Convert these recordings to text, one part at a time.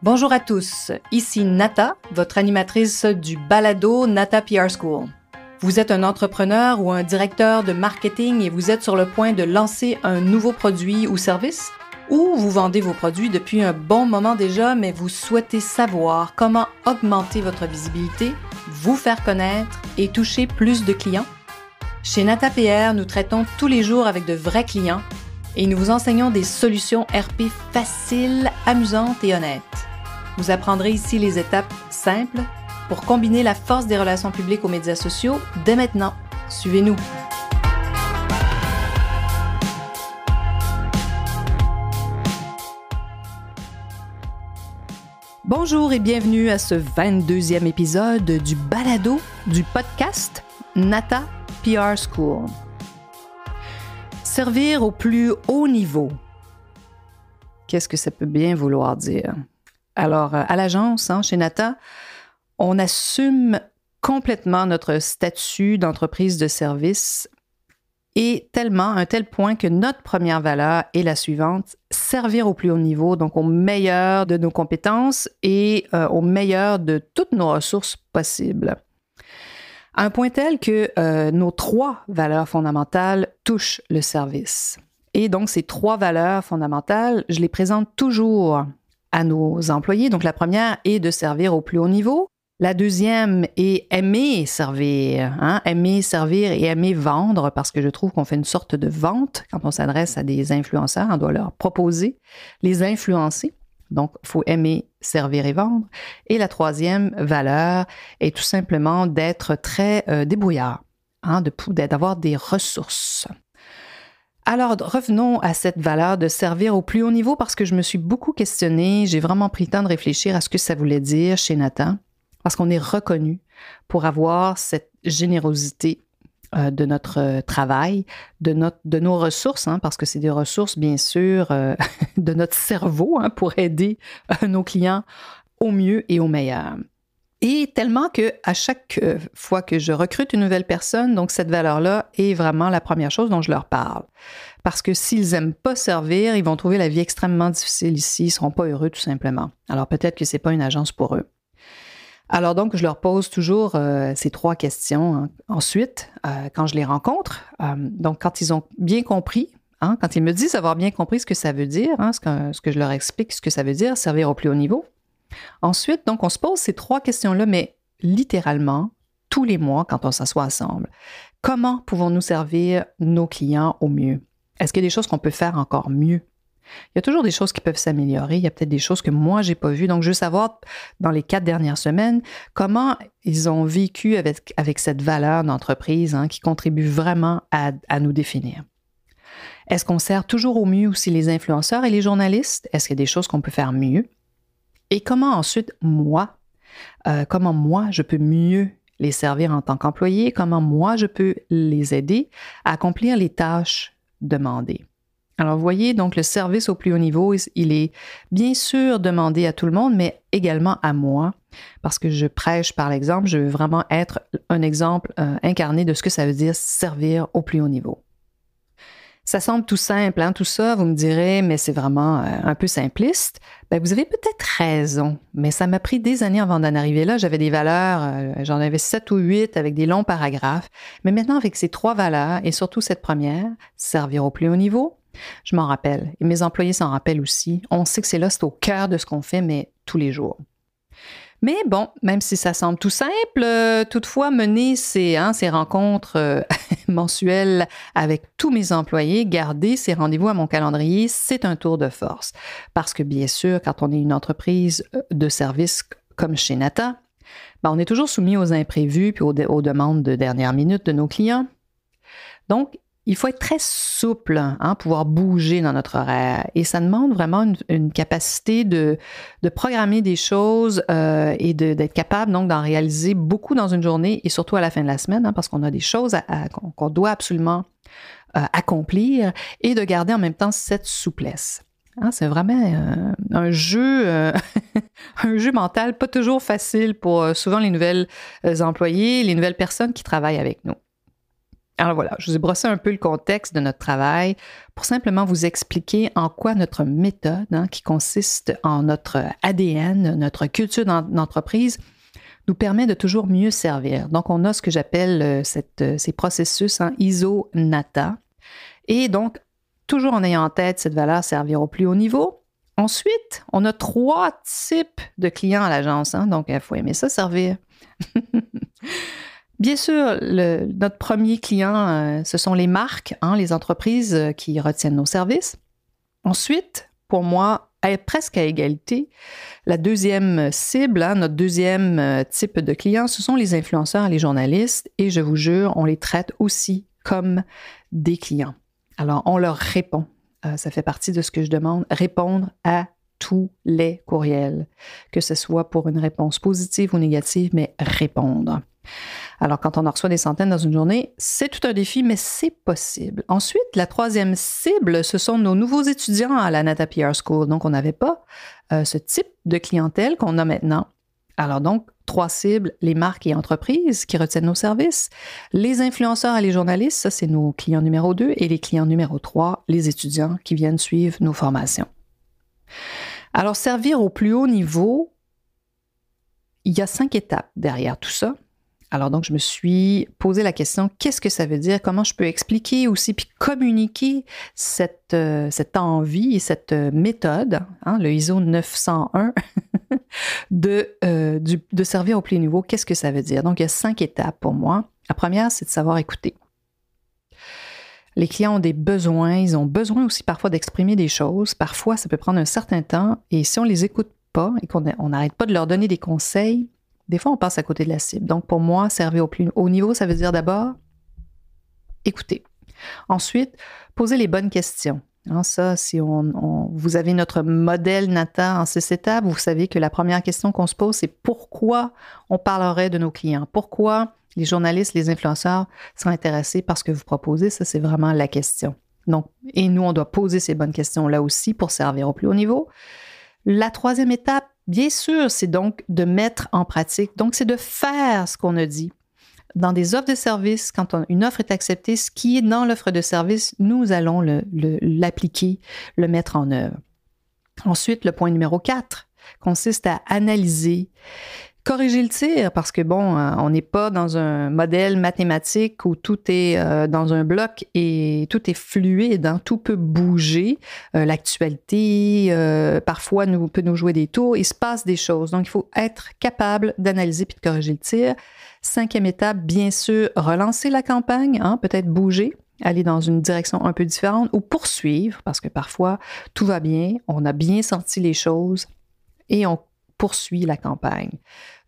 Bonjour à tous, ici Nata, votre animatrice du balado Nata PR School. Vous êtes un entrepreneur ou un directeur de marketing et vous êtes sur le point de lancer un nouveau produit ou service? Ou vous vendez vos produits depuis un bon moment déjà, mais vous souhaitez savoir comment augmenter votre visibilité, vous faire connaître et toucher plus de clients? Chez Nata PR, nous traitons tous les jours avec de vrais clients et nous vous enseignons des solutions RP faciles, amusantes et honnêtes. Vous apprendrez ici les étapes simples pour combiner la force des relations publiques aux médias sociaux dès maintenant. Suivez-nous. Bonjour et bienvenue à ce 22e épisode du balado du podcast Nata PR School. Servir au plus haut niveau. Qu'est-ce que ça peut bien vouloir dire? Alors, à l'agence, chez Nata, on assume complètement notre statut d'entreprise de service et à un tel point que notre première valeur est la suivante, servir au plus haut niveau, donc au meilleur de nos compétences et au meilleur de toutes nos ressources possibles. À un point tel que nos 3 valeurs fondamentales touchent le service. Et donc, ces 3 valeurs fondamentales, je les présente toujours à nos employés. Donc, la première est de servir au plus haut niveau. La deuxième est aimer servir, aimer servir et aimer vendre, parce que je trouve qu'on fait une sorte de vente quand on s'adresse à des influenceurs. On doit leur proposer, les influencer. Donc, il faut aimer servir et vendre. Et la troisième valeur est tout simplement d'être très débrouillard, d'avoir des ressources. Alors, revenons à cette valeur de servir au plus haut niveau parce que je me suis beaucoup questionnée. J'ai vraiment pris le temps de réfléchir à ce que ça voulait dire chez Nata parce qu'on est reconnu pour avoir cette générosité de notre travail, de nos ressources, parce que c'est des ressources, bien sûr, de notre cerveau pour aider nos clients au mieux et au meilleur. Et tellement qu'à chaque fois que je recrute une nouvelle personne, donc cette valeur-là est vraiment la première chose dont je leur parle. Parce que s'ils n'aiment pas servir, ils vont trouver la vie extrêmement difficile ici, ils ne seront pas heureux tout simplement. Alors peut-être que ce n'est pas une agence pour eux. Alors donc, je leur pose toujours ces 3 questions. Ensuite, quand je les rencontre, donc quand ils ont bien compris, quand ils me disent avoir bien compris ce que ça veut dire, ce que je leur explique, ce que ça veut dire, servir au plus haut niveau. Ensuite, donc, on se pose ces 3 questions-là, mais littéralement, tous les mois, quand on s'assoit ensemble. Comment pouvons-nous servir nos clients au mieux? Est-ce qu'il y a des choses qu'on peut faire encore mieux? Il y a toujours des choses qui peuvent s'améliorer. Il y a peut-être des choses que moi, je n'ai pas vues. Donc, je veux savoir, dans les 4 dernières semaines, comment ils ont vécu avec cette valeur d'entreprise qui contribue vraiment à nous définir. Est-ce qu'on sert toujours au mieux aussi les influenceurs et les journalistes? Est-ce qu'il y a des choses qu'on peut faire mieux? Et comment ensuite, comment moi, je peux mieux les servir en tant qu'employé? Comment moi, je peux les aider à accomplir les tâches demandées? Alors, vous voyez, donc le service au plus haut niveau, il est bien sûr demandé à tout le monde, mais également à moi, parce que je prêche par l'exemple, je veux vraiment être un exemple incarné de ce que ça veut dire servir au plus haut niveau. Ça semble tout simple, tout ça, vous me direz, mais c'est vraiment un peu simpliste. Bien, vous avez peut-être raison, mais ça m'a pris des années avant d'en arriver là. J'avais des valeurs, j'en avais 7 ou 8 avec des longs paragraphes. Mais maintenant, avec ces 3 valeurs, et surtout cette première, servir au plus haut niveau, je m'en rappelle. Et mes employés s'en rappellent aussi. On sait que c'est au cœur de ce qu'on fait, mais tous les jours. Mais bon, même si ça semble tout simple, toutefois, mener ces rencontres mensuelles avec tous mes employés, garder ces rendez-vous à mon calendrier, c'est un tour de force. Parce que bien sûr, quand on est une entreprise de service comme chez Nata, on est toujours soumis aux imprévus puis aux demandes de dernière minute de nos clients. Donc, il faut être très souple, pouvoir bouger dans notre horaire. Et ça demande vraiment une capacité de programmer des choses et d'être capable donc d'en réaliser beaucoup dans une journée et surtout à la fin de la semaine, parce qu'on a des choses qu'on doit absolument accomplir et de garder en même temps cette souplesse. C'est vraiment un jeu mental, pas toujours facile pour souvent les nouvelles employés, les nouvelles personnes qui travaillent avec nous. Alors voilà, je vous ai brossé un peu le contexte de notre travail pour simplement vous expliquer en quoi notre méthode, qui consiste en notre ADN, notre culture d'entreprise, nous permet de toujours mieux servir. Donc, on a ce que j'appelle ces processus ISO-NATA. Et donc, toujours en ayant en tête cette valeur servir au plus haut niveau. Ensuite, on a 3 types de clients à l'agence. Donc, il faut aimer ça, servir. Bien sûr, notre premier client, ce sont les marques, les entreprises qui retiennent nos services. Ensuite, pour moi, presque à égalité, la deuxième cible, notre deuxième type de client, ce sont les influenceurs et les journalistes. Et je vous jure, on les traite aussi comme des clients. Alors, on leur répond. Ça fait partie de ce que je demande, répondre à tous les courriels, que ce soit pour une réponse positive ou négative, mais répondre. Alors, quand on en reçoit des centaines dans une journée, c'est tout un défi, mais c'est possible. Ensuite, la troisième cible, ce sont nos nouveaux étudiants à la NATA PR School. Donc, on n'avait pas ce type de clientèle qu'on a maintenant. Alors donc, 3 cibles, les marques et entreprises qui retiennent nos services, les influenceurs et les journalistes, ça c'est nos clients numéro 2, et les clients numéro 3, les étudiants qui viennent suivre nos formations. Alors, servir au plus haut niveau, il y a 5 étapes derrière tout ça. Alors donc, je me suis posé la question, qu'est-ce que ça veut dire? Comment je peux expliquer aussi puis communiquer cette envie et cette méthode, le ISO 901, de servir au plus haut niveau? Qu'est-ce que ça veut dire? Donc, il y a 5 étapes pour moi. La première, c'est de savoir écouter. Les clients ont des besoins, ils ont besoin aussi parfois d'exprimer des choses. Parfois, ça peut prendre un certain temps et si on ne les écoute pas et qu'on n'arrête pas de leur donner des conseils, des fois, on passe à côté de la cible. Donc, pour moi, servir au plus haut niveau, ça veut dire d'abord écouter. Ensuite, poser les bonnes questions. Ça, si vous avez notre modèle NATA en 6 étapes, vous savez que la première question qu'on se pose, c'est pourquoi on parlerait de nos clients? Pourquoi les journalistes, les influenceurs sont intéressés par ce que vous proposez? Ça, c'est vraiment la question. Donc, et nous, on doit poser ces bonnes questions-là aussi pour servir au plus haut niveau. La troisième étape, bien sûr, c'est donc de mettre en pratique. Donc, c'est de faire ce qu'on a dit. Dans des offres de service, quand une offre est acceptée, ce qui est dans l'offre de service, nous allons l'appliquer, le mettre en œuvre. Ensuite, le point numéro 4 consiste à analyser, corriger le tir, parce que on n'est pas dans un modèle mathématique où tout est dans un bloc et tout est fluide, tout peut bouger. L'actualité, parfois, peut nous jouer des tours. Il se passe des choses. Donc, il faut être capable d'analyser puis de corriger le tir. 5e étape, bien sûr, relancer la campagne, peut-être bouger, aller dans une direction un peu différente ou poursuivre, parce que parfois, tout va bien, on a bien senti les choses et on poursuit la campagne.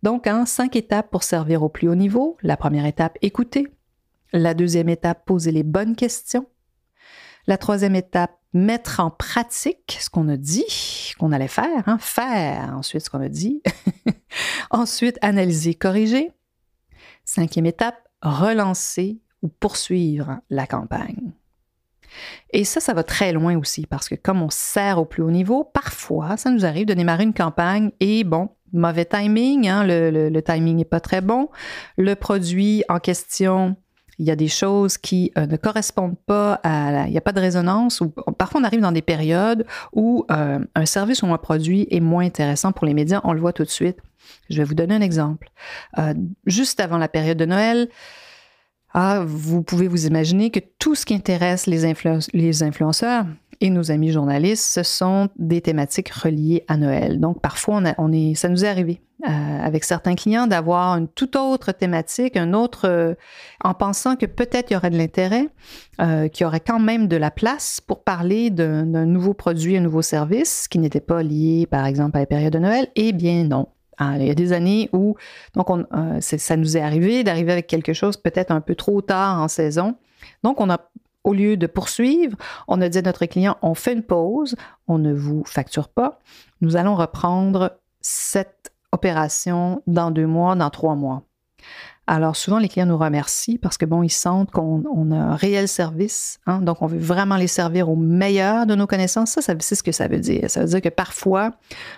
Donc, 5 étapes pour servir au plus haut niveau. La première étape, écouter. La deuxième étape, poser les bonnes questions. La troisième étape, mettre en pratique ce qu'on a dit, qu'on allait faire. Faire ensuite ce qu'on a dit. Ensuite, analyser, corriger. 5e étape, relancer ou poursuivre la campagne. Et ça va très loin aussi parce que comme on sert au plus haut niveau, parfois, ça nous arrive de démarrer une campagne et mauvais timing, le timing n'est pas très bon. Le produit en question, il y a des choses qui ne correspondent pas il n'y a pas de résonance. Ou parfois, on arrive dans des périodes où un service ou un produit est moins intéressant pour les médias. On le voit tout de suite. Je vais vous donner un exemple. Juste avant la période de Noël, vous pouvez vous imaginer que tout ce qui intéresse les influenceurs et nos amis journalistes, ce sont des thématiques reliées à Noël. Donc, parfois, ça nous est arrivé avec certains clients d'avoir une toute autre thématique, en pensant que peut-être il y aurait de l'intérêt, qu'il y aurait quand même de la place pour parler d'un nouveau produit, un nouveau service qui n'était pas lié, par exemple, à la période de Noël. Eh bien, non. Il y a des années où ça nous est arrivé d'arriver avec quelque chose peut-être un peu trop tard en saison. Donc, au lieu de poursuivre, on a dit à notre client, on fait une pause, on ne vous facture pas. Nous allons reprendre cette opération dans 2 mois, dans 3 mois. Alors, souvent, les clients nous remercient parce que, ils sentent qu'on a un réel service. Donc, on veut vraiment les servir au meilleur de nos connaissances. Ça, c'est ce que ça veut dire. Ça veut dire que parfois,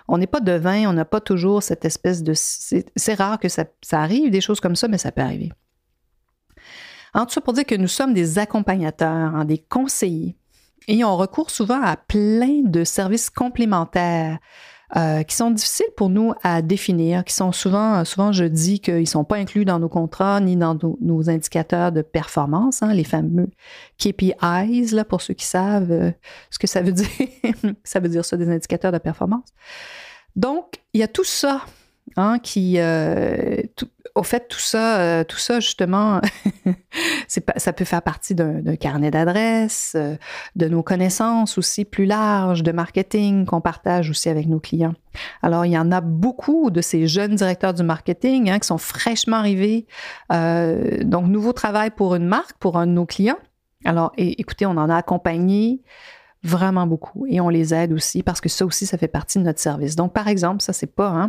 on n'est pas devin, on n'a pas toujours cette espèce de... C'est rare que ça arrive, des choses comme ça, mais ça peut arriver. Tout ça pour dire que nous sommes des accompagnateurs, des conseillers, et on recourt souvent à plein de services complémentaires qui sont difficiles pour nous à définir, qui sont souvent je dis qu'ils ne sont pas inclus dans nos contrats ni dans nos indicateurs de performance, les fameux KPIs, là, pour ceux qui savent ce que ça veut dire. Ça veut dire ça, des indicateurs de performance. Donc, il y a tout ça au fait, tout ça justement, ça peut faire partie d'un carnet d'adresses, de nos connaissances aussi plus larges, de marketing qu'on partage aussi avec nos clients. Alors, il y en a beaucoup de ces jeunes directeurs du marketing qui sont fraîchement arrivés. Donc, nouveau travail pour une marque, pour un de nos clients. Alors, écoutez, on en a accompagné vraiment beaucoup et on les aide aussi parce que ça aussi, ça fait partie de notre service. Donc, par exemple, ça, c'est pas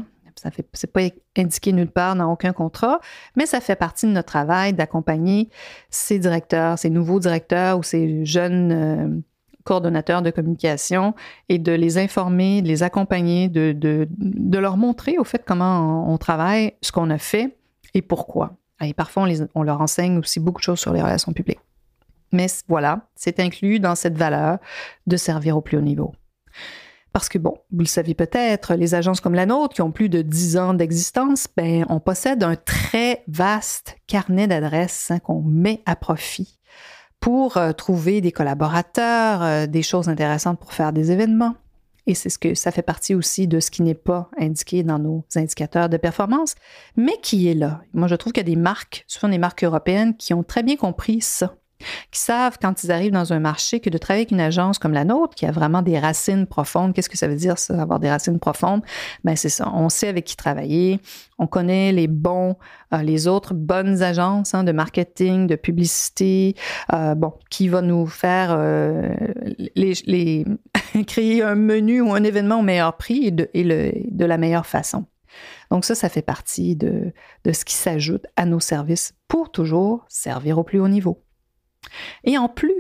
indiqué nulle part dans aucun contrat, mais ça fait partie de notre travail d'accompagner ces directeurs, ces nouveaux directeurs ou ces jeunes coordonnateurs de communication et de les informer, de les accompagner, de leur montrer au fait comment on travaille, ce qu'on a fait et pourquoi. Et parfois, on leur enseigne aussi beaucoup de choses sur les relations publiques. Mais voilà, c'est inclus dans cette valeur de servir au plus haut niveau. Parce que, bon, vous le savez peut-être, les agences comme la nôtre, qui ont plus de 10 ans d'existence, on possède un très vaste carnet d'adresses qu'on met à profit pour trouver des collaborateurs, des choses intéressantes pour faire des événements. Et c'est ce que ça fait partie aussi de ce qui n'est pas indiqué dans nos indicateurs de performance, mais qui est là. Moi, je trouve qu'il y a des marques, souvent des marques européennes, qui ont très bien compris ça, qui savent quand ils arrivent dans un marché que de travailler avec une agence comme la nôtre, qui a vraiment des racines profondes. Qu'est-ce que ça veut dire, ça, avoir des racines profondes? C'est ça, on sait avec qui travailler, on connaît les autres bonnes agences de marketing, de publicité, qui va nous faire créer un menu ou un événement au meilleur prix et de la meilleure façon. Donc ça fait partie de ce qui s'ajoute à nos services pour toujours servir au plus haut niveau. Et en plus,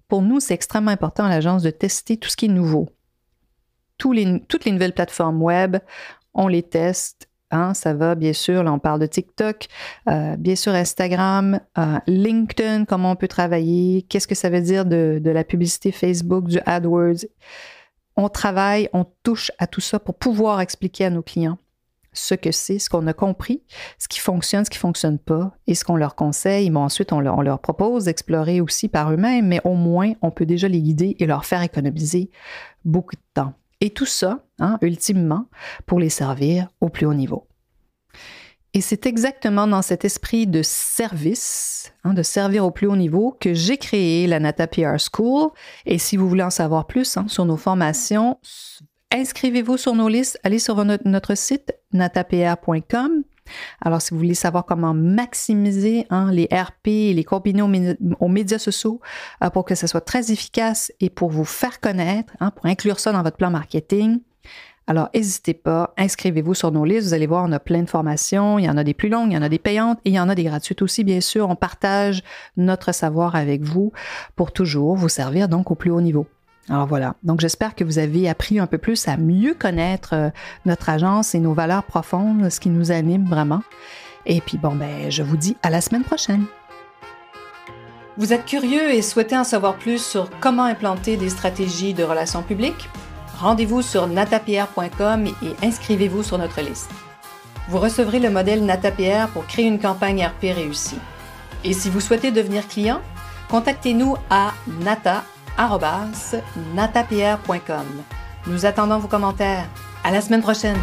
pour nous, c'est extrêmement important à l'agence de tester tout ce qui est nouveau. Toutes les nouvelles plateformes web, on les teste. Ça va, bien sûr, là, on parle de TikTok, bien sûr Instagram, LinkedIn, comment on peut travailler, qu'est-ce que ça veut dire de la publicité Facebook, du AdWords. On travaille, on touche à tout ça pour pouvoir expliquer à nos clients ce que c'est, ce qu'on a compris, ce qui fonctionne pas et ce qu'on leur conseille. Ensuite, on leur propose d'explorer aussi par eux-mêmes, mais au moins, on peut déjà les guider et leur faire économiser beaucoup de temps. Et tout ça, ultimement, pour les servir au plus haut niveau. Et c'est exactement dans cet esprit de service, de servir au plus haut niveau, que j'ai créé la Nata PR School. Et si vous voulez en savoir plus sur nos formations, inscrivez-vous sur nos listes, allez sur notre site natapr.com. Alors, si vous voulez savoir comment maximiser les RP et les combiner aux médias sociaux pour que ça soit très efficace et pour vous faire connaître, pour inclure ça dans votre plan marketing, alors n'hésitez pas, inscrivez-vous sur nos listes. Vous allez voir, on a plein de formations. Il y en a des plus longues, il y en a des payantes et il y en a des gratuites aussi, bien sûr. On partage notre savoir avec vous pour toujours vous servir donc au plus haut niveau. Alors voilà, donc j'espère que vous avez appris un peu plus à mieux connaître notre agence et nos valeurs profondes, ce qui nous anime vraiment. Et puis je vous dis à la semaine prochaine. Vous êtes curieux et souhaitez en savoir plus sur comment implanter des stratégies de relations publiques? Rendez-vous sur natapr.com et inscrivez-vous sur notre liste. Vous recevrez le modèle NataPR pour créer une campagne RP réussie. Et si vous souhaitez devenir client, contactez-nous à natapr.com. Nous attendons vos commentaires. À la semaine prochaine!